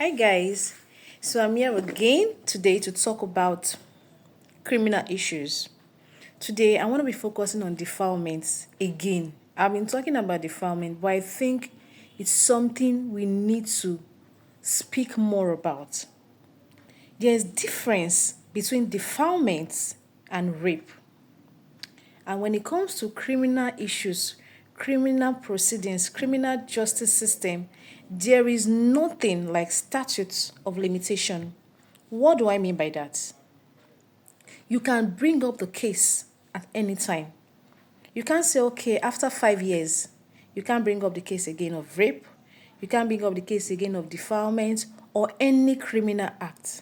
Hi guys, so I'm here again today to talk about criminal issues. Today I want to be focusing on defilements again. I've been talking about defilement, but I think it's something we need to speak more about. There's difference between defilements and rape. And when it comes to criminal issues, criminal proceedings, criminal justice system, there is nothing like statutes of limitation. What do I mean by that? You can bring up the case at any time. You can't say, okay, after 5 years, you can't bring up the case again of rape, you can't bring up the case again of defilement or any criminal act.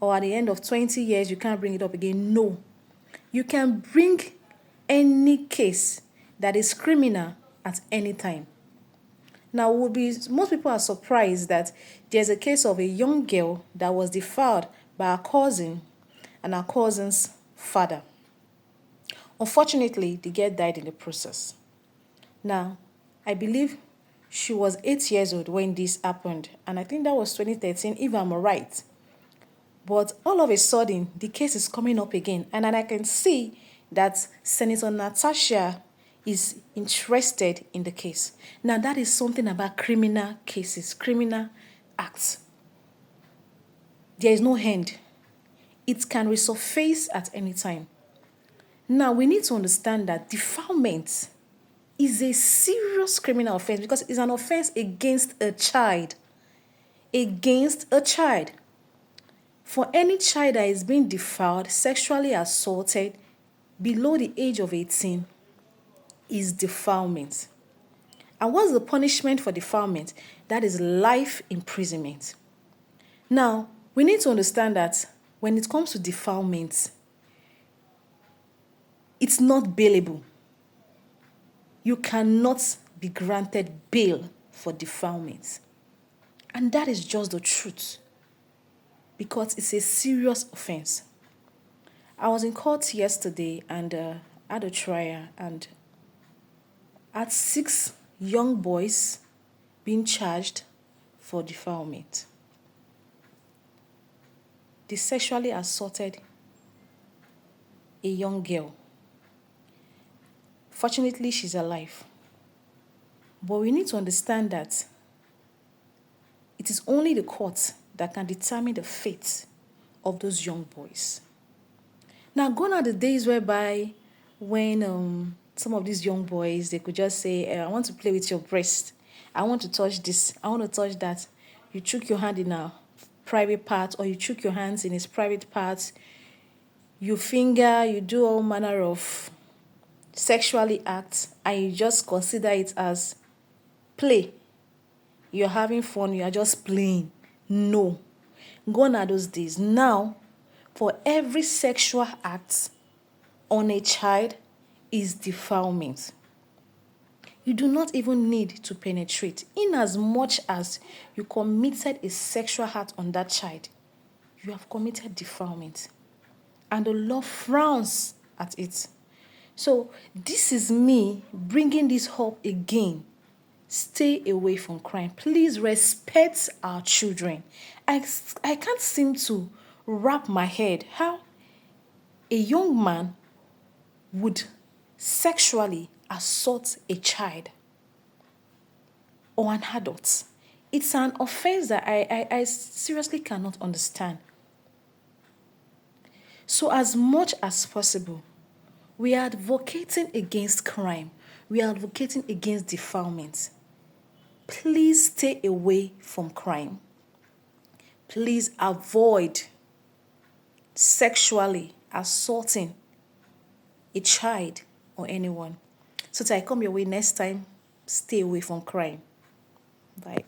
Or at the end of 20 years, you can't bring it up again. No. You can bring any case that is criminal at any time. Now, most people are surprised that there's a case of a young girl that was defiled by her cousin and her cousin's father. Unfortunately, the girl died in the process. Now, I believe she was 8 years old when this happened, and I think that was 2013, if I'm right. But all of a sudden, the case is coming up again, and then I can see that Senator Natasha is interested in the case. Now, that is something about criminal cases, criminal acts. There is no end. It can resurface at any time. Now, we need to understand that defilement is a serious criminal offense because it's an offense against a child. Against a child. For any child that is being defiled, sexually assaulted below the age of 18 is defilement. And what's the punishment for defilement? That is life imprisonment. Now, we need to understand that when it comes to defilement, it's not bailable. You cannot be granted bail for defilement. And that is just the truth. Because it's a serious offense. I was in court yesterday and had a trial and had 6 young boys being charged for defilement. They sexually assaulted a young girl. Fortunately, she's alive. But we need to understand that it is only the court that can determine the fate of those young boys. Now, gone are the days whereby when some of these young boys, they could just say, I want to play with your breast. I want to touch this. I want to touch that. You took your hand in a private part or you took your hands in his private parts. You finger, you do all manner of sexually acts and you just consider it as play. You're having fun, you are just playing. No. Gone are those days. Now, for every sexual act on a child is defilement. You do not even need to penetrate. In as much as you committed a sexual act on that child, you have committed defilement. And the law frowns at it. So this is me bringing this up again. Stay away from crime. Please respect our children. I can't seem to wrap my head how a young man would sexually assault a child or an adult. It's an offense that I seriously cannot understand. So as much as possible, we are advocating against crime. We are advocating against defilement. Please stay away from crime. Please avoid sexually assaulting a child or anyone. So till I come your way next time, stay away from crime. Bye.